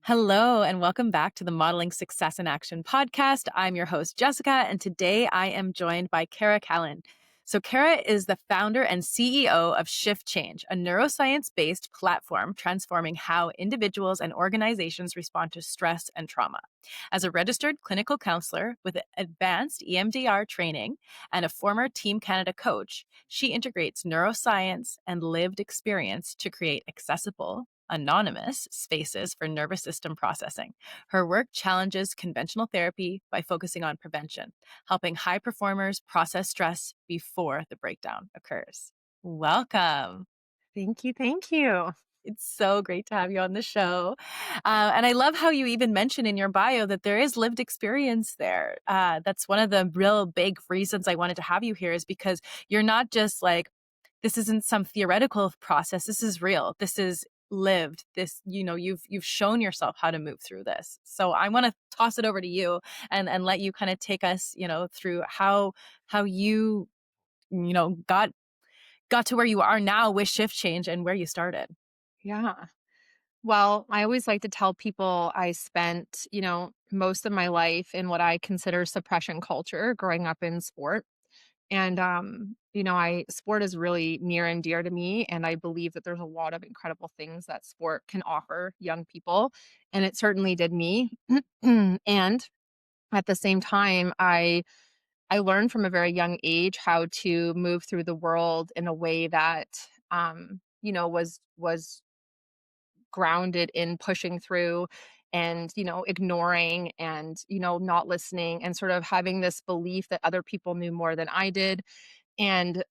Hello, and welcome back to the Modeling Success in Action podcast. I'm your host, Jessica, and today I am joined by Kalin. So, Kara is the founder and CEO of Shift Change, a neuroscience-based platform transforming how individuals and organizations respond to stress and trauma. As a registered clinical counselor with advanced EMDR training and a former Team Canada coach, she integrates neuroscience and lived experience to create accessible, anonymous spaces for nervous system processing. Her work challenges conventional therapy by focusing on prevention, helping high performers process stress before the breakdown occurs. Welcome. Thank you. Thank you. It's so great to have you on the show. And I love how you even mention in your bio that there is lived experience there. That's one of the real big reasons I wanted to have you here, is because you're not just like, this isn't some theoretical process. This is real. This is lived. You've shown yourself how to move through this. So I want to toss it over to you and let you kind of take us, through how you, got to where you are now with Shift Change and where you started. Yeah. Well, I always like to tell people I spent, most of my life in what I consider suppression culture growing up in sport. And I sport is really near and dear to me. And I believe that there's a lot of incredible things that sport can offer young people. And it certainly did me. And at the same time, I learned from a very young age how to move through the world in a way that was grounded in pushing through and ignoring and not listening and sort of having this belief that other people knew more than I did, and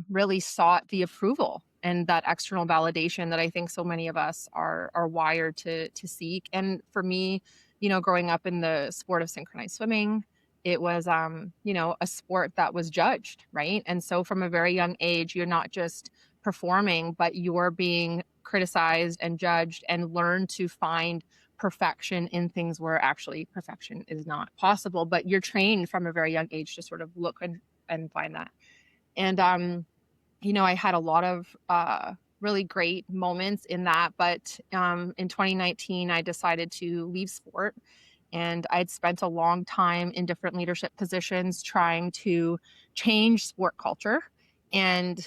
really sought the approval and that external validation that I think so many of us are wired to seek. And for me, growing up in the sport of synchronized swimming, it was a sport that was judged, right? And so from a very young age, you're not just performing, but you're being criticized and judged, and learn to find perfection in things where actually perfection is not possible. But you're trained from a very young age to sort of look and find that. And I had a lot of really great moments in that. But in 2019, I decided to leave sport. And I'd spent a long time in different leadership positions trying to change sport culture. And,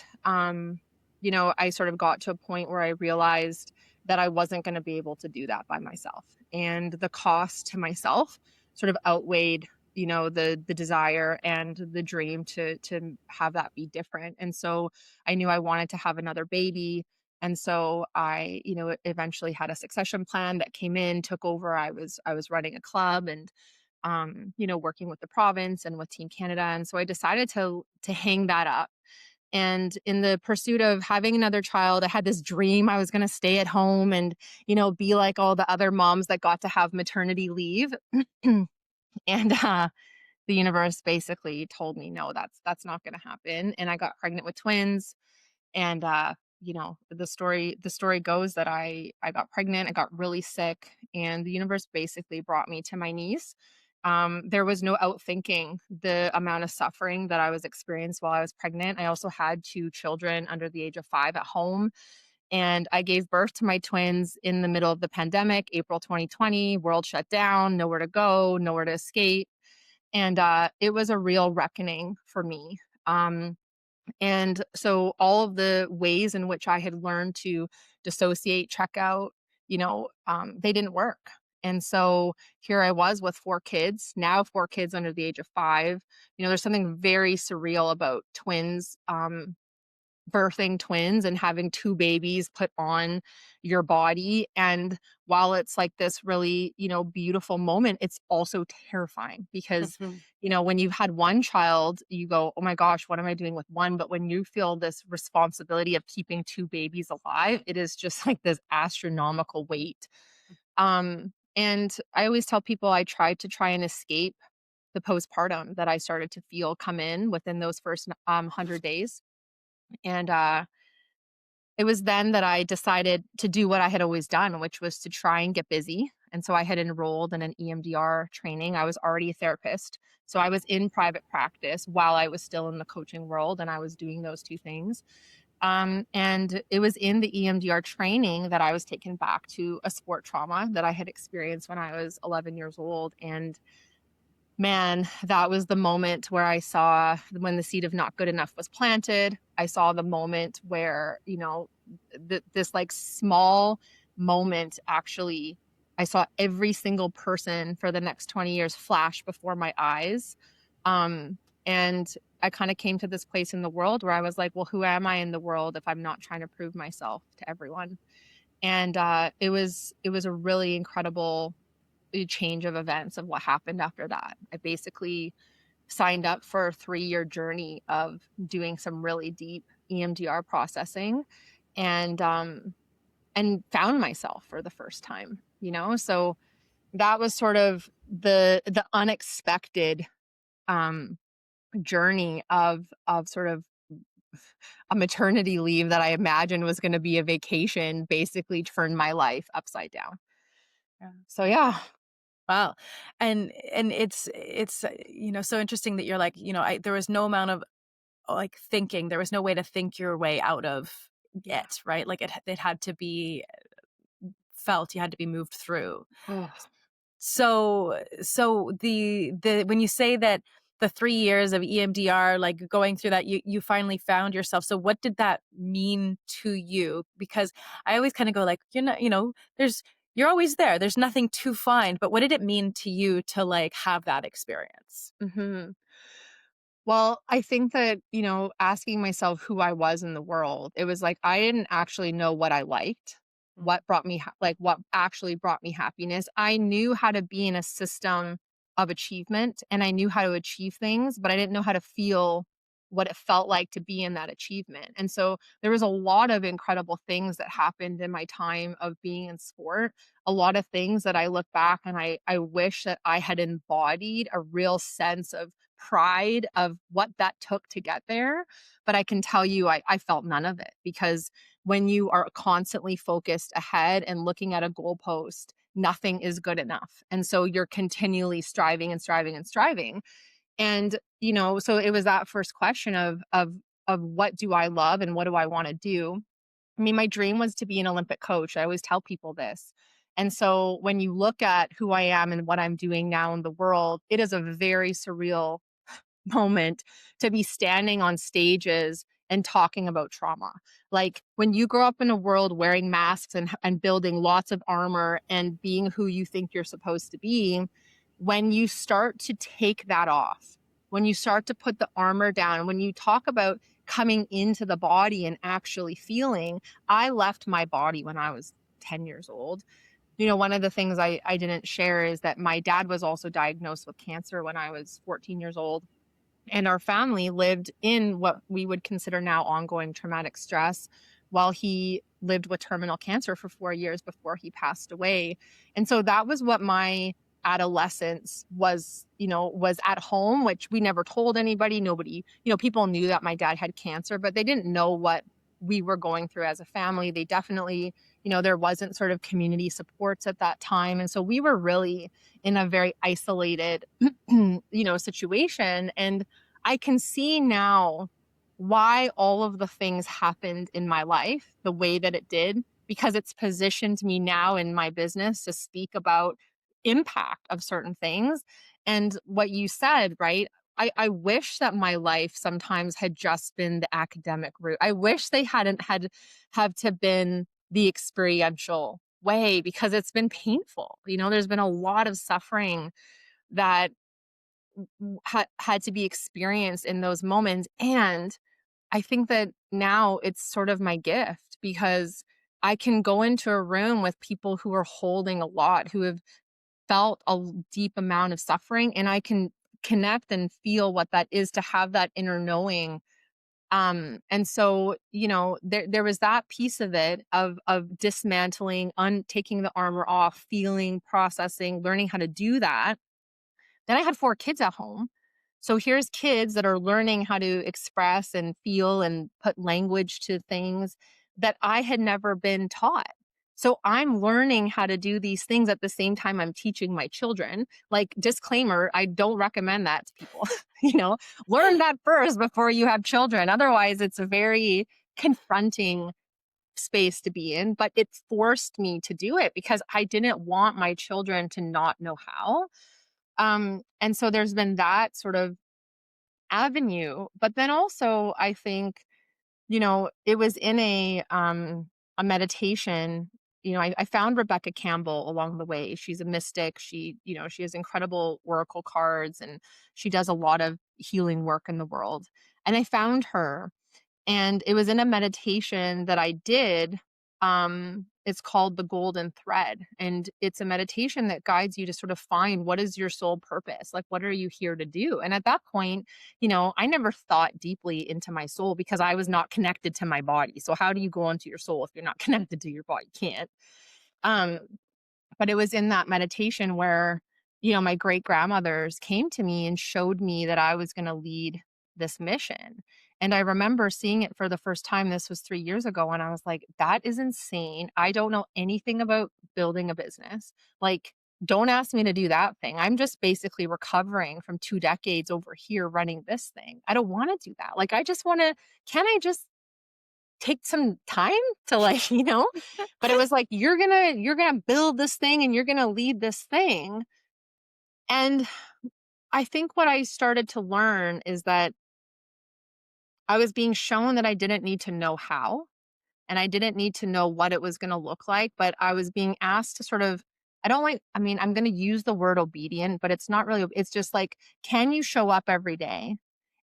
I sort of got to a point where I realized that I wasn't going to be able to do that by myself. And the cost to myself sort of outweighed the desire and the dream to have that be different. And so I knew I wanted to have another baby. And so I eventually had a succession plan that came in, took over. I was running a club and working with the province and with Team Canada. And so I decided to hang that up. And in the pursuit of having another child, I had this dream I was going to stay at home and be like all the other moms that got to have maternity leave. And the universe basically told me, no, that's not going to happen. And I got pregnant with twins. And the story goes that I got pregnant, I got really sick, and the universe basically brought me to my knees. There was no outthinking the amount of suffering that I was experiencing while I was pregnant. I also had two children under the age of 5 at home. And I gave birth to my twins in the middle of the pandemic, April 2020. World shut down, nowhere to go, nowhere to escape. And it was a real reckoning for me. And so all of the ways in which I had learned to dissociate, check out, they didn't work. And so here I was with 4 kids, now 4 kids under the age of 5. There's something very surreal about twins, birthing twins and having 2 babies put on your body. And while it's like this really, beautiful moment, it's also terrifying because, Mhm. when you've had one child, you go, oh my gosh, what am I doing with one? But when you feel this responsibility of keeping 2 babies alive, it is just like this astronomical weight. And I always tell people I tried to try and escape the postpartum that I started to feel come in within those first 100 days. And it was then that I decided to do what I had always done, which was to try and get busy. And so I had enrolled in an EMDR training. I was already a therapist. So I was in private practice while I was still in the coaching world, and I was doing those 2 things. And it was in the EMDR training that I was taken back to a sport trauma that I had experienced when I was 11 years old. And man, that was the moment where I saw when the seed of not good enough was planted. I saw the moment where, this like small moment actually, I saw every single person for the next 20 years flash before my eyes. And I kind of came to this place in the world where I was like, well, who am I in the world if I'm not trying to prove myself to everyone? And it was a really incredible change of events of what happened after that. I basically signed up for a 3-year journey of doing some really deep EMDR processing and found myself for the first time, So that was sort of the unexpected um journey of sort of a maternity leave that I imagined was going to be a vacation basically turned my life upside down. Yeah. So yeah. Wow. And it's so interesting that you're like, there was no amount of like thinking, there was no way to think your way out of Yeah. it, right? Like it had to be felt, you had to be moved through. Oh. So the when you say that the 3 years of EMDR, like going through that, you finally found yourself. So what did that mean to you? Because I always kind of go like, you're always there. There's nothing to find. But what did it mean to you to like have that experience? Mhm. Well, I think that, asking myself who I was in the world, it was like I didn't actually know what I liked, Mm. what actually brought me happiness. I knew how to be in a system of achievement and I knew how to achieve things, but I didn't know how to feel what it felt like to be in that achievement. And so there was a lot of incredible things that happened in my time of being in sport. A lot of things that I look back and I wish that I had embodied a real sense of pride of what that took to get there. But I can tell you, I felt none of it because when you are constantly focused ahead and looking at a goalpost, nothing is good enough. And so you're continually striving and striving and striving. And, so it was that first question of what do I love and what do I want to do? I mean, my dream was to be an Olympic coach. I always tell people this. And so when you look at who I am and what I'm doing now in the world, it is a very surreal moment to be standing on stages and talking about trauma. Like when you grow up in a world wearing masks and building lots of armor and being who you think you're supposed to be, when you start to take that off, when you start to put the armor down, when you talk about coming into the body and actually feeling, I left my body when I was 10 years old. One of the things I didn't share is that my dad was also diagnosed with cancer when I was 14 years old. And our family lived in what we would consider now ongoing traumatic stress while he lived with terminal cancer for 4 years before he passed away. And so that was what my adolescence was at home, which we never told anybody. Nobody, people knew that my dad had cancer, but they didn't know what we were going through as a family. They definitely, there wasn't sort of community supports at that time. And so we were really in a very isolated, situation. And I can see now why all of the things happened in my life the way that it did, because it's positioned me now in my business to speak about impact of certain things. And what you said, right? I wish that my life sometimes had just been the academic route. I wish they hadn't have to been the experiential way because it's been painful. There's been a lot of suffering that had to be experienced in those moments. And I think that now it's sort of my gift because I can go into a room with people who are holding a lot, who have felt a deep amount of suffering, and I can connect and feel what that is to have that inner knowing. And so, there was that piece of it of dismantling, taking the armor off, feeling, processing, learning how to do that. Then I had 4 kids at home. So here's kids that are learning how to express and feel and put language to things that I had never been taught. So I'm learning how to do these things at the same time I'm teaching my children. Like, disclaimer, I don't recommend that to people. you know, Learn that first before you have children. Otherwise, it's very confronting space to be in, but it forced me to do it because I didn't want my children to not know how. And so there's been that sort of avenue. But then also I think, it was in a meditation. I found Rebecca Campbell along the way. She's a mystic. She has incredible oracle cards, and she does a lot of healing work in the world. And I found her, and it was in a meditation that I did. It's called The Golden Thread. And it's a meditation that guides you to sort of find what is your soul purpose? Like, what are you here to do? And at that point, I never thought deeply into my soul because I was not connected to my body. So, how do you go into your soul if you're not connected to your body? You can't. Um, but it was in that meditation where, my great grandmothers came to me and showed me that I was going to lead this mission. And I remember seeing it for the first time. This was 3 years ago. And I was like, that is insane. I don't know anything about building a business. Like, don't ask me to do that thing. I'm just basically recovering from 2 decades over here running this thing. I don't want to do that. Like, I just want to, can I just take some time to like, but it was like, you're gonna build this thing and you're gonna lead this thing. And I think what I started to learn is that I was being shown that I didn't need to know how, and I didn't need to know what it was going to look like, but I was being asked to sort of, I don't like, I mean, I'm going to use the word obedient, but it's not really, it's just like, can you show up every day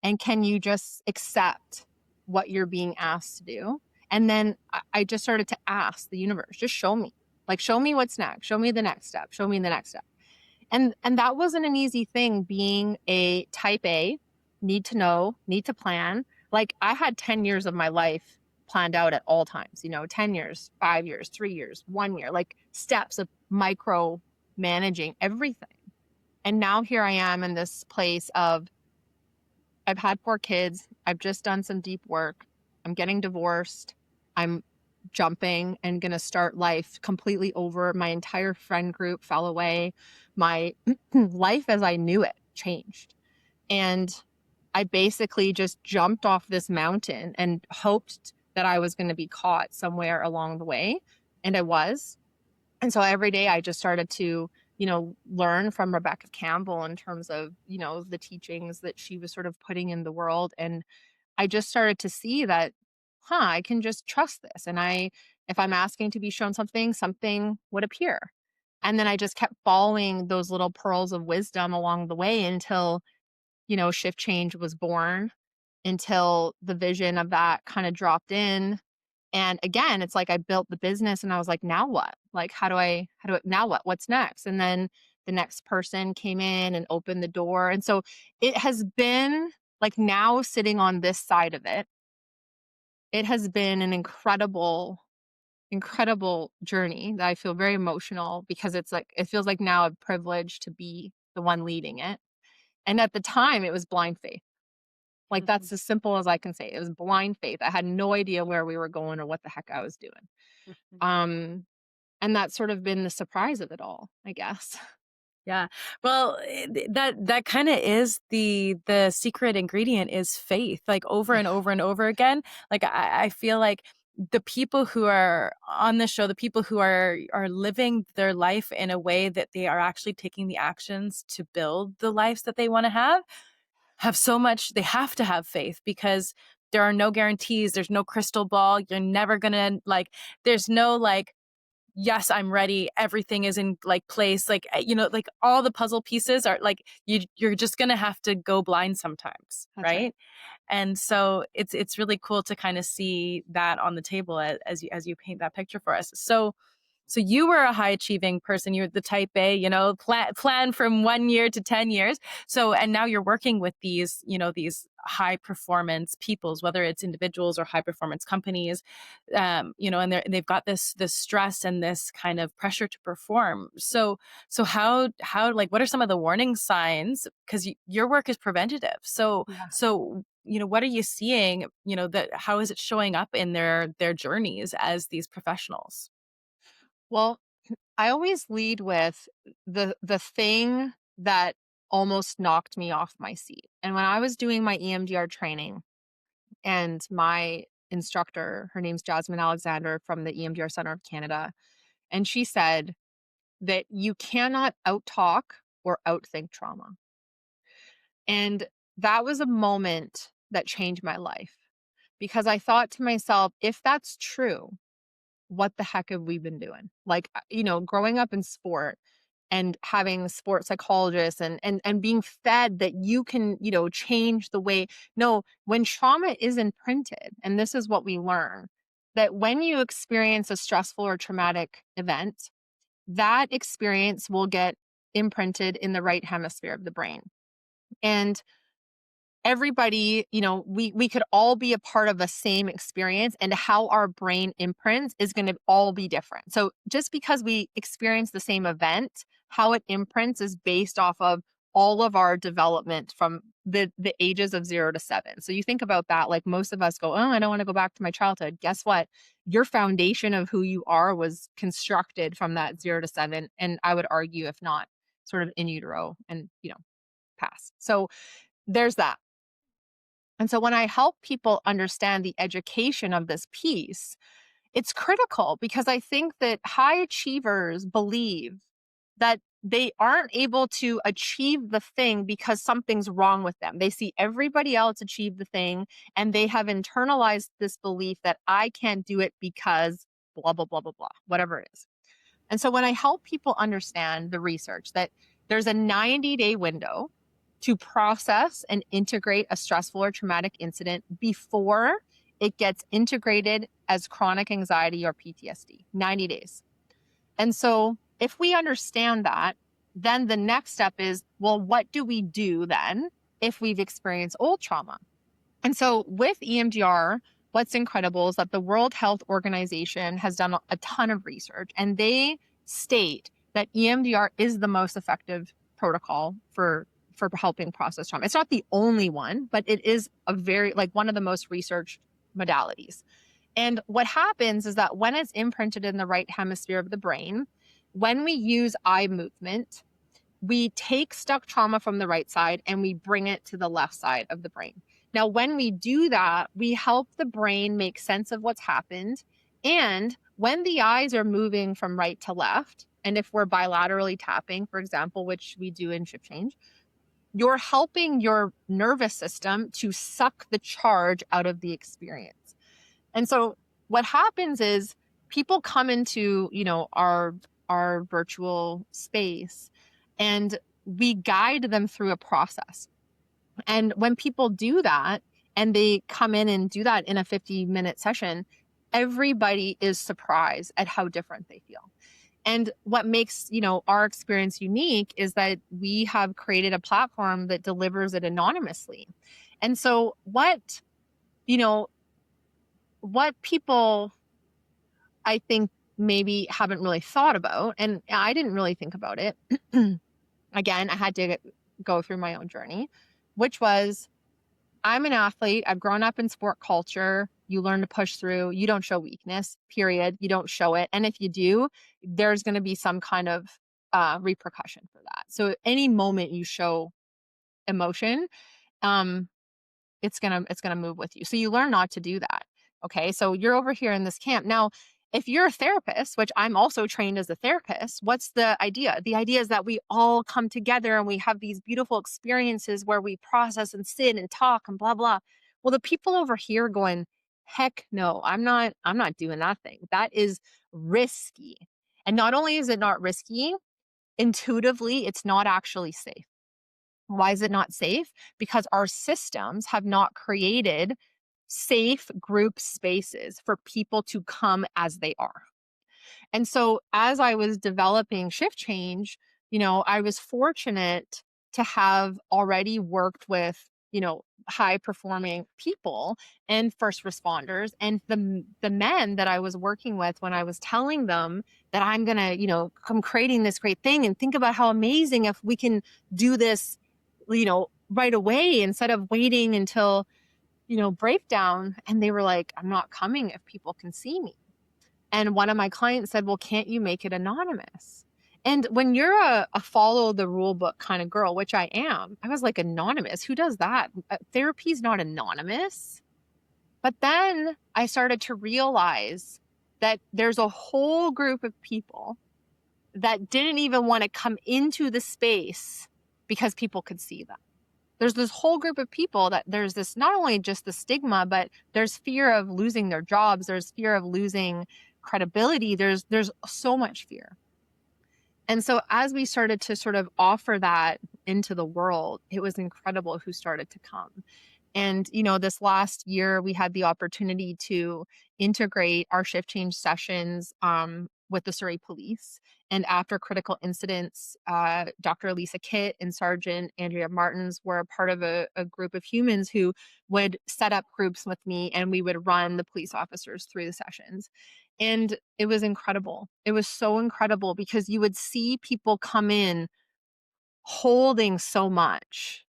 and can you just accept what you're being asked to do? And then I just started to ask the universe, just show me, like, show me what's next, show me the next step, show me the next step. And that wasn't an easy thing being a type A, need to know, need to plan. Like, I had 10 years of my life planned out at all times, 10 years, 5 years, 3 years, 1 year, like steps of micro managing everything. And now here I am in this place of, I've had 4 kids. I've just done some deep work. I'm getting divorced. I'm jumping and going to start life completely over. My entire friend group fell away. My life as I knew it changed. And I basically just jumped off this mountain and hoped that I was going to be caught somewhere along the way. And I was. And so every day I just started to, learn from Rebecca Campbell in terms of, the teachings that she was sort of putting in the world. And I just started to see that, I can just trust this. And if I'm asking to be shown something, something would appear. And then I just kept following those little pearls of wisdom along the way until, Shift Change was born, until the vision of that kind of dropped in. And again, it's like I built the business and I was like, now what? Like, now what? What's next? And then the next person came in and opened the door. And so it has been like, now sitting on this side of it, it has been an incredible, incredible journey that I feel very emotional because it's like, it feels like now a privilege to be the one leading it. And at the time, it was blind faith. Like, Mhm, that's as simple as I can say. It was blind faith. I had no idea where we were going or what the heck I was doing. mhm. Um, and that's sort of been the surprise of it all, I guess. Yeah. Well, that kind of is the secret ingredient is faith. Like over Yeah. and over and over again. Like I feel like the people who are on the show, the people who are living their life in a way that they are actually taking the actions to build the lives that they want to have so much. They have to have faith because there are no guarantees. There's no crystal ball. You're never gonna like. There's no like, yes, I'm ready. Everything is in like place. Like, like all the puzzle pieces are like, you're just going to have to go blind sometimes. That's right. Right. And so it's really cool to kind of see that on the table as you paint that picture for us. So you were a high achieving person. You were the type A, plan from 1 year to 10 years. So, and now you're working with these high performance peoples, whether it's individuals or high performance companies, and they've got this stress and this kind of pressure to perform. So how like, what are some of the warning signs? Because your work is preventative. Yeah. So what are you seeing, that how is it showing up in their journeys as these professionals? Well, I always lead with the thing that almost knocked me off my seat. And when I was doing my EMDR training and my instructor. Her name's Jasmine Alexander from the EMDR Center of Canada. And she said that you cannot outtalk or outthink trauma. And that was a moment that changed my life because I thought to myself, if that's true, what the heck have we been doing? Like, growing up in sport and having sports psychologists and being fed that you can, change the way. No, when trauma is imprinted, and this is what we learn, that when you experience a stressful or traumatic event, that experience will get imprinted in the right hemisphere of the brain. And everybody, we could all be a part of the same experience, and how our brain imprints is going to all be different. So just because we experience the same event, how it imprints is based off of all of our development from the ages of 0 to 7. So you think about that, like most of us go, oh, I don't want to go back to my childhood. Guess what? Your foundation of who you are was constructed from that 0 to 7. And I would argue, if not sort of in utero and, past. So there's that. And so when I help people understand the education of this piece, it's critical because I think that high achievers believe that they aren't able to achieve the thing because something's wrong with them. They see everybody else achieve the thing and they have internalized this belief that I can't do it because blah, blah, blah, blah, blah, whatever it is. And so when I help people understand the research that there's a 90-day window to process and integrate a stressful or traumatic incident before it gets integrated as chronic anxiety or PTSD, 90 days. And so if we understand that, then the next step is, well, what do we do then if we've experienced old trauma? And so with EMDR, what's incredible is that the World Health Organization has done a ton of research, and they state that EMDR is the most effective protocol for helping process trauma. It's not the only one, but it is one of the most researched modalities. And what happens is that when it's imprinted in the right hemisphere of the brain, when we use eye movement, we take stuck trauma from the right side and we bring it to the left side of the brain. Now, when we do that, we help the brain make sense of what's happened. And when the eyes are moving from right to left, and if we're bilaterally tapping, for example, which we do in shift change, you're helping your nervous system to suck the charge out of the experience. And so what happens is people come into, our virtual space and we guide them through a process. And when people do that and they come in and do that in a 50-minute session, everybody is surprised at how different they feel. And what makes, our experience unique is that we have created a platform that delivers it anonymously. And so what people, I think, maybe haven't really thought about, and I didn't really think about it. Again, I had to go through my own journey, which was, I'm an athlete. I've grown up in sport culture. You learn to push through. You don't show weakness, period. You don't show it. And if you do, there's going to be some kind of repercussion for that. So any moment you show emotion, it's gonna move with you. So you learn not to do that. Okay. So you're over here in this camp. Now, if you're a therapist, which I'm also trained as a therapist, what's the idea? The idea is that we all come together and we have these beautiful experiences where we process and sit and talk and blah, blah. Well, the people over here going, heck no, I'm not doing that thing. That is risky. And not only is it not risky, intuitively, it's not actually safe. Why is it not safe? Because our systems have not created safe group spaces for people to come as they are. And so as I was developing shift change, I was fortunate to have already worked with, high performing people and first responders, and the men that I was working with when I was telling them that I'm going to, come creating this great thing, and think about how amazing if we can do this, right away instead of waiting until, breakdown. And they were like, I'm not coming if people can see me. And one of my clients said, well, can't you make it anonymous? And when you're a follow the rule book kind of girl, which I am, I was like, anonymous? Who does that? Therapy is not anonymous. But then I started to realize that there's a whole group of people that didn't even want to come into the space because people could see them. There's this whole group of people that there's this, not only just the stigma, but there's fear of losing their jobs. There's fear of losing credibility. There's so much fear. And so as we started to sort of offer that into the world, it was incredible who started to come. And, this last year, we had the opportunity to integrate our shift change sessions with the Surrey Police. And after critical incidents, Dr. Lisa Kitt and Sergeant Andrea Martins were a part of a group of humans who would set up groups with me, and we would run the police officers through the sessions. And it was incredible. It was so incredible because you would see people come in holding so much.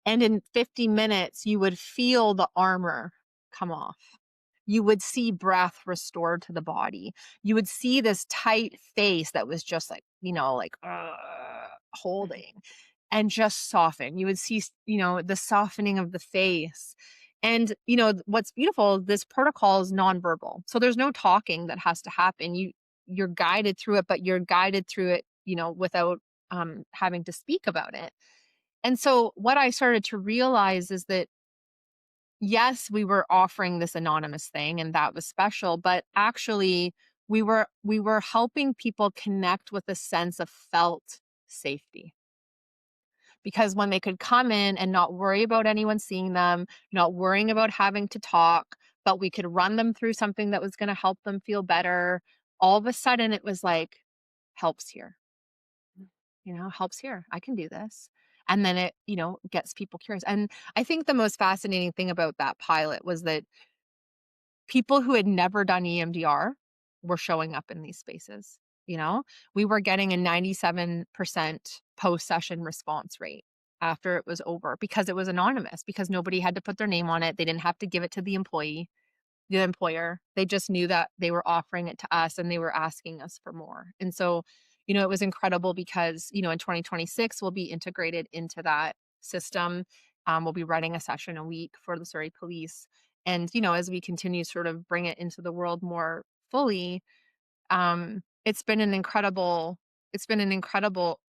And in 50 minutes, you would feel the armor come off. You would see breath restored to the body. You would see this tight face that was just like, holding and just soften. You would see, the softening of the face. And, what's beautiful, this protocol is nonverbal. So there's no talking that has to happen. You're guided through it, but you're guided through it, without having to speak about it. And so what I started to realize is that, yes, we were offering this anonymous thing and that was special, but actually we were helping people connect with a sense of felt safety. Because when they could come in and not worry about anyone seeing them, not worrying about having to talk, but we could run them through something that was going to help them feel better, all of a sudden it was like, helps here. Helps here. I can do this. And then it, gets people curious. And I think the most fascinating thing about that pilot was that people who had never done EMDR were showing up in these spaces. We were getting a 97% post-session response rate after it was over because it was anonymous, because nobody had to put their name on it. They didn't have to give it to the employer. They just knew that they were offering it to us and they were asking us for more. And so, it was incredible because, in 2026, we'll be integrated into that system. We'll be running a session a week for the Surrey Police. And, as we continue to sort of bring it into the world more fully, it's been an incredible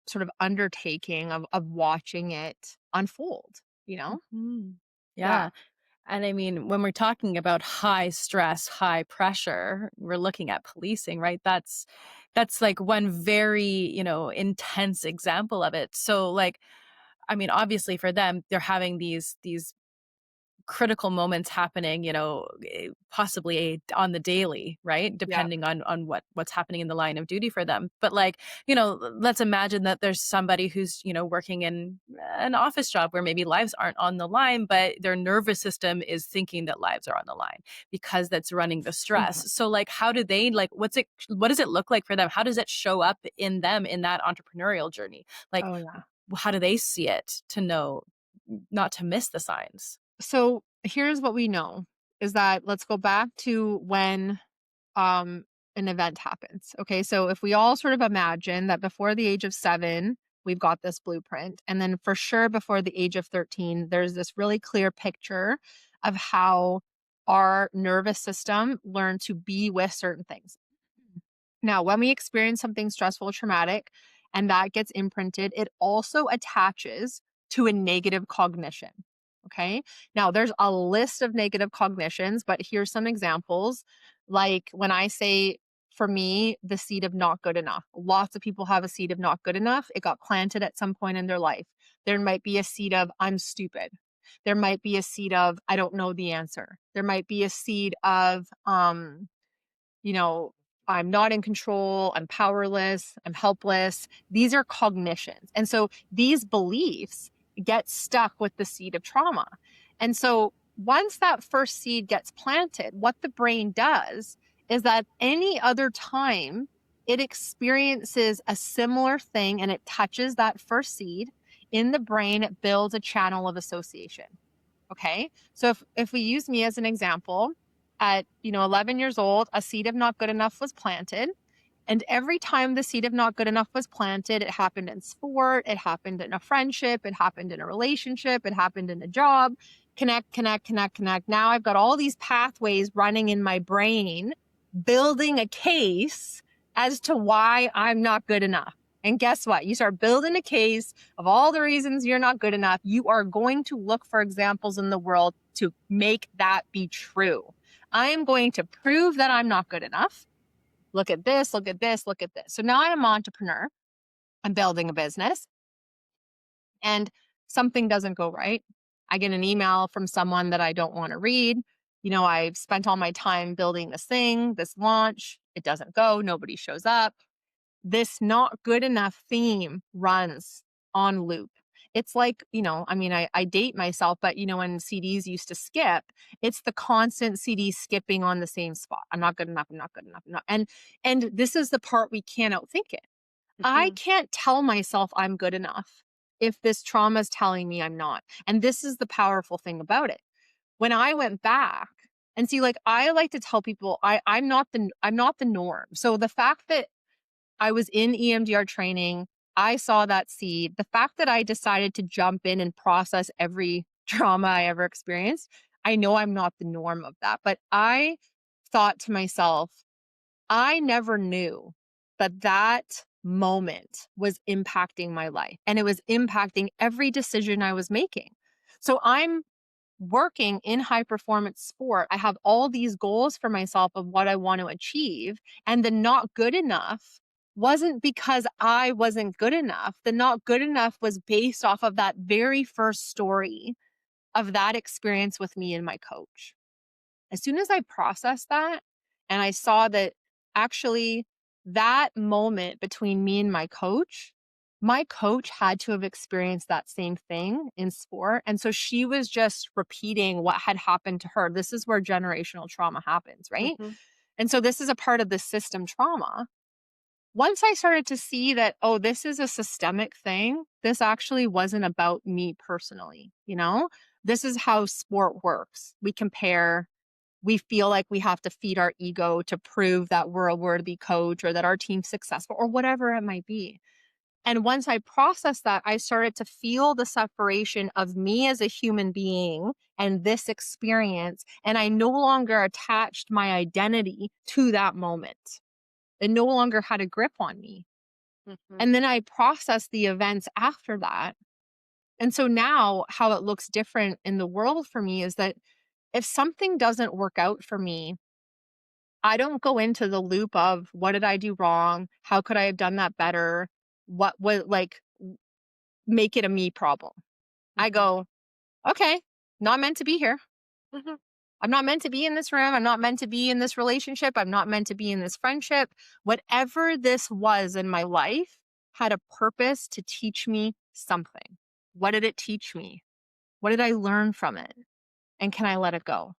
sort of undertaking of watching it unfold, Mhm. Yeah. Yeah. And I mean, when we're talking about high stress, high pressure, we're looking at policing, right? That's like one very, intense example of it. So like, I mean, obviously for them, they're having these critical moments happening, possibly on the daily, right? Yeah. Depending on what's happening in the line of duty for them. But like, let's imagine that there's somebody who's, working in an office job where maybe lives aren't on the line, but their nervous system is thinking that lives are on the line because that's running the Mhm. stress. So like, how do they like, what does it look like for them? How does it show up in them in that entrepreneurial journey? Like, Oh, yeah. how do they see it to know not to miss the signs? So here's what we know is that, let's go back to when um an event happens. Okay. So if we all sort of imagine that before the age of 7, we've got this blueprint. And then for sure before the age of 13, there's this really clear picture of how our nervous system learned to be with certain things. Now, when we experience something stressful or traumatic and that gets imprinted, it also attaches to a negative cognition. Okay. Now, there's a list of negative cognitions, but here's some examples. Like when I say, for me, the seed of not good enough. Lots of people have a seed of not good enough. It got planted at some point in their life. There might be a seed of I'm stupid. There might be a seed of I don't know the answer. There might be a seed of you know, I'm not in control, I'm powerless, I'm helpless. These are cognitions. And so these beliefs get stuck with the seed of trauma. And so once that first seed gets planted, what the brain does is that any other time it experiences a similar thing and it touches that first seed in the brain, it builds a channel of association. Okay. So if we use me as an example, at 11 years old, a seed of not good enough was planted. And every time the seed of not good enough was planted, it happened in sport, it happened in a friendship, it happened in a relationship, it happened in a job. connect, connect, connect, connect. Now I've got all these pathways running in my brain, building a case as to why I'm not good enough. And guess what? You start building a case of all the reasons you're not good enough. You are going to look for examples in the world to make that be true. I am going to prove that I'm not good enough. Look at this, look at this, look at this. So now I'm an entrepreneur. I'm building a business and something doesn't go right. I get an email from someone that I don't want to read. I've spent all my time building this thing, this launch. It doesn't go. Nobody shows up. This not good enough theme runs on loop. It's like, I date myself, but when CDs used to skip, it's the constant CD skipping on the same spot. I'm not good enough. I'm not good enough. I'm not. And this is the part we can't outthink it. I Mhm. can't tell myself I'm good enough if this trauma is telling me I'm not. And this is the powerful thing about it. When I went back and see, like, I like to tell people I'm not the norm. So the fact that I was in EMDR training, I saw that seed. The fact that I decided to jump in and process every trauma I ever experienced, I know I'm not the norm of that. But I thought to myself, I never knew that that moment was impacting my life and it was impacting every decision I was making. So I'm working in high performance sport. I have all these goals for myself of what I want to achieve. And the not good enough wasn't because I wasn't good enough. The not good enough was based off of that very first story of that experience with me and my coach. As soon as I processed that and I saw that actually that moment between me and my coach had to have experienced that same thing in sport. And so she was just repeating what had happened to her. This is where generational trauma happens, right? Mhm. And so this is a part of the system trauma. Once I started to see that, oh, this is a systemic thing, this actually wasn't about me personally, This is how sport works. We compare, we feel like we have to feed our ego to prove that we're a worthy coach or that our team's successful or whatever it might be. And once I processed that, I started to feel the separation of me as a human being and this experience. And I no longer attached my identity to that moment. It no longer had a grip on me. Mhm. And then I processed the events after that. And so now, how it looks different in the world for me is that if something doesn't work out for me, I don't go into the loop of what did I do wrong? How could I have done that better? What was like, make it a me problem. I Mhm. go, okay, not meant to be here. Mhm. I'm not meant to be in this room. I'm not meant to be in this relationship. I'm not meant to be in this friendship. Whatever this was in my life had a purpose to teach me something. What did it teach me? What did I learn from it? And can I let it go?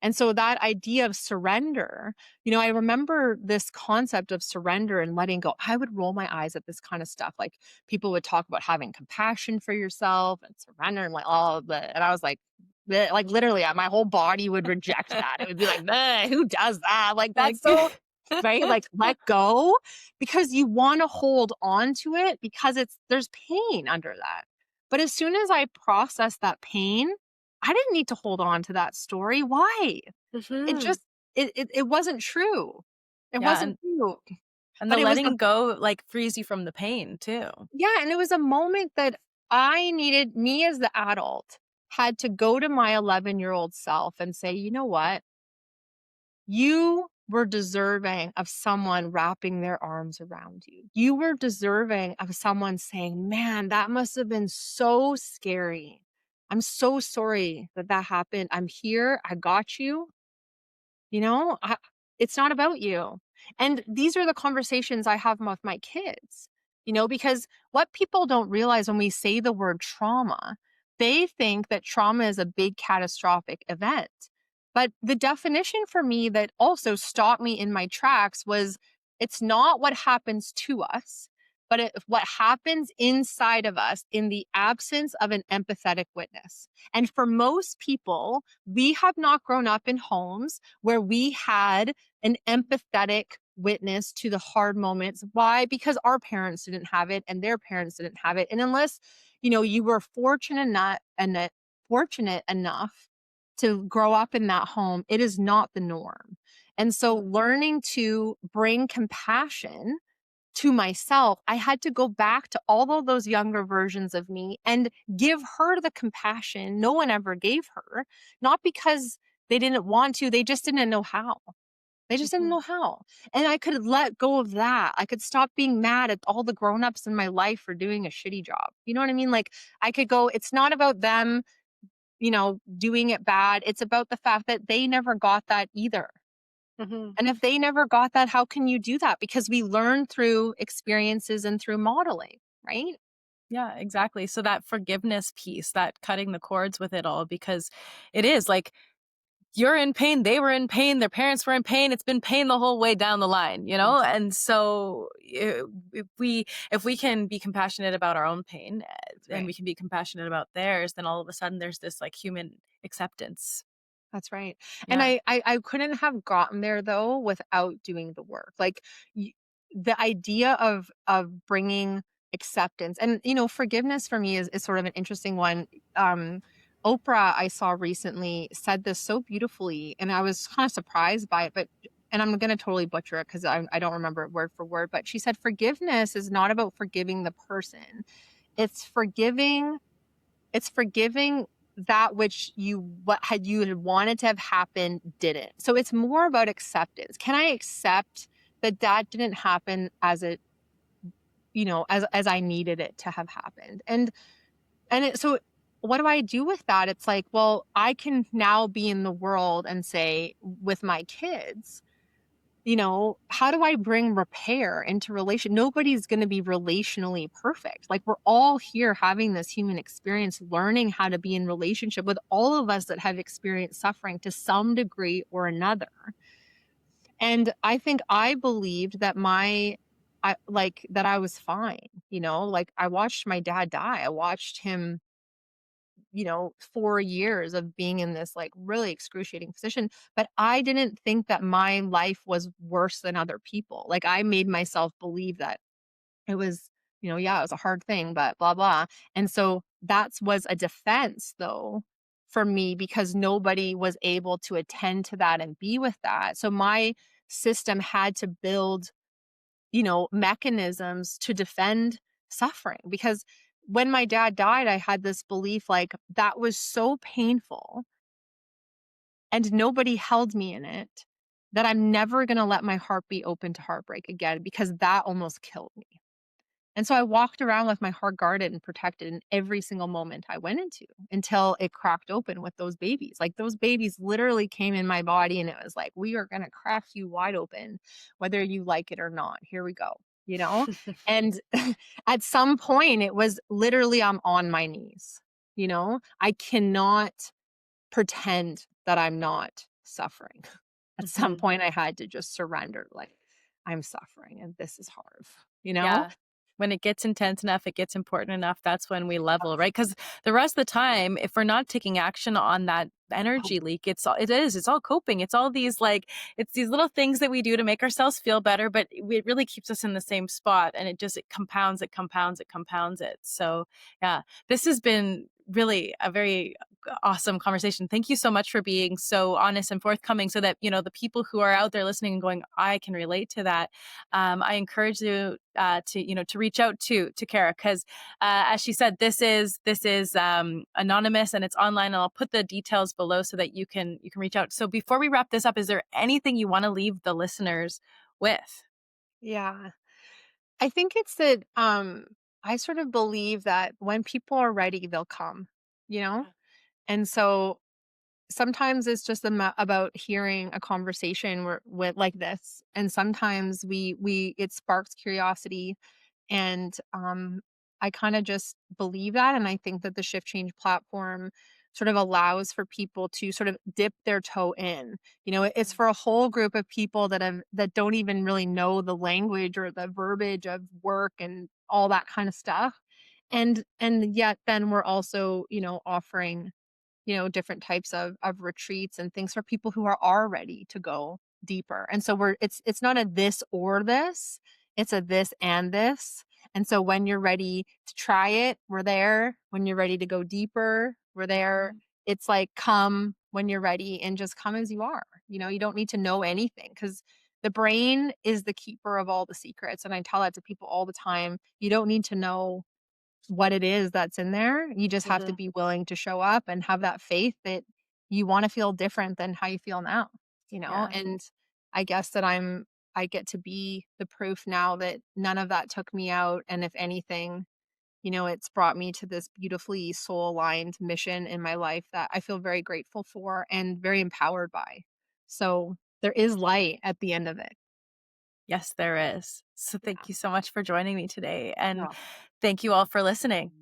And so that idea of surrender, I remember this concept of surrender and letting go. I would roll my eyes at this kind of stuff. Like people would talk about having compassion for yourself and surrender and like all of that. And I was like, "Bleh," like literally my whole body would reject that. It would be like, "Bleh, who does that?" Like Like that's so right. Like let go because you want to hold on to it because there's pain under that. But as soon as I process that pain, I didn't need to hold on to that story. Why? It Mhm. just it wasn't true. It Yeah, wasn't and true. the But it was the letting go, like, frees you from the pain too. yeah, and it was a moment that I needed me as the adult had to go to my 11-year-old self and say, "You know what? You were deserving of someone wrapping their arms around you. You were deserving of someone saying, "Man, that must have been so scary. I'm so sorry that that happened. I'm here. I got you." It's not about you. And these are the conversations I have with my kids, because what people don't realize when we say the word trauma, they think that trauma is a big catastrophic event. But the definition for me that also stopped me in my tracks was it's not what happens to us, but what happens inside of us in the absence of an empathetic witness. And for most people, we have not grown up in homes where we had an empathetic witness to the hard moments. Why? Because our parents didn't have it and their parents didn't have it. And unless, you were fortunate enough to grow up in that home, it is not the norm. And so learning to bring compassion to myself, I had to go back to all of those younger versions of me and give her the compassion no one ever gave her, not because they didn't want to, they just didn't know how. They just didn't Mhm. know how. And I could let go of that. I could stop being mad at all the grown-ups in my life for doing a shitty job. You know what I mean? Like I could go, it's not about them, doing it bad. It's about the fact that they never got that either. Mhm. And if they never got that, how can you do that? Because we learn through experiences and through modeling, right? Yeah, exactly. So that forgiveness piece, that cutting the cords with it all, because it is like you're in pain, they were in pain, their parents were in pain. It's been pain the whole way down the line, you know? Mhm. And so if we can be compassionate about our own pain, and Right. we can be compassionate about theirs, then all of a sudden there's this like human acceptance. That's right. And Yeah. I couldn't have gotten there though without doing the work. Like y- the idea of bringing acceptance and forgiveness for me is sort of an interesting one. Um Oprah I saw recently said this so beautifully and I was kind of surprised by it, but and I'm going to totally butcher it because I don't remember it word for word, but she said forgiveness is not about forgiving the person. It's forgiving that which you had wanted to have happen didn't. So it's more about acceptance. Can I accept that that didn't happen as I needed it to have happened? So what do I do with that? It's like, well, I can now be in the world and say with my kids, how do I bring repair into relation? Nobody's going to be relationally perfect. Like we're all here having this human experience, learning how to be in relationship with all of us that have experienced suffering to some degree or another. And I think I believed that that I was fine, like I watched my dad die. I watched him 4 years of being in this, like, really excruciating position, but I didn't think that my life was worse than other people. Like, I made myself believe that it was, yeah, it was a hard thing, but blah, blah, and so that was a defense, though, for me because nobody was able to attend to that and be with that, so my system had to build mechanisms to defend suffering. Because when my dad died, I had this belief like that was so painful and nobody held me in it that I'm never going to let my heart be open to heartbreak again because that almost killed me. And so I walked around with my heart guarded and protected in every single moment I went into until it cracked open with those babies. Like those babies literally came in my body and it was like, we are going to crack you wide open, whether you like it or not. Here we go, you know? And at some point, it was literally, I'm on my knees, I cannot pretend that I'm not suffering. At some Mhm. point, I had to just surrender, like, I'm suffering and this is hard, you know? Yeah. When it gets intense enough, it gets important enough, that's when we level, right? Because the rest of the time, if we're not taking action on that energy leak, it's all coping. It's all these like, it's these little things that we do to make ourselves feel better, but it really keeps us in the same spot and it compounds, it compounds, it compounds it. So yeah, this has been really a very awesome conversation. Thank you so much for being so honest and forthcoming so that, the people who are out there listening and going, I can relate to that. I encourage you to reach out to Kara because as she said, this is anonymous and it's online. And I'll put the details below so that you can reach out. So before we wrap this up, is there anything you want to leave the listeners with? Yeah. I think it's that I sort of believe that when people are ready, they'll come, you know? And so sometimes it's just about hearing a conversation with like this. And sometimes it sparks curiosity. And I kind of just believe that. And I think that the Shift Change platform sort of allows for people to sort of dip their toe in. It's for a whole group of people that don't even really know the language or the verbiage of work and all that kind of stuff. And yet then we're also, offering different types of retreats and things for people who are ready to go deeper. And so it's not a this or this, it's a this and this. And so when you're ready to try it, we're there. When you're ready to go deeper, we're there. It's like come when you're ready and just come as you are. You don't need to know anything because the brain is the keeper of all the secrets. And I tell that to people all the time. You don't need to know what it is that's in there. You just have to Mhm. be willing to show up and have that faith that you want to feel different than how you feel now. Yeah. And I guess that I get to be the proof now that none of that took me out. And if anything, it's brought me to this beautifully soul aligned mission in my life that I feel very grateful for and very empowered by. So there is light at the end of it. Yes, there is. So Yeah. thank you so much for joining me today. And No. thank you all for listening.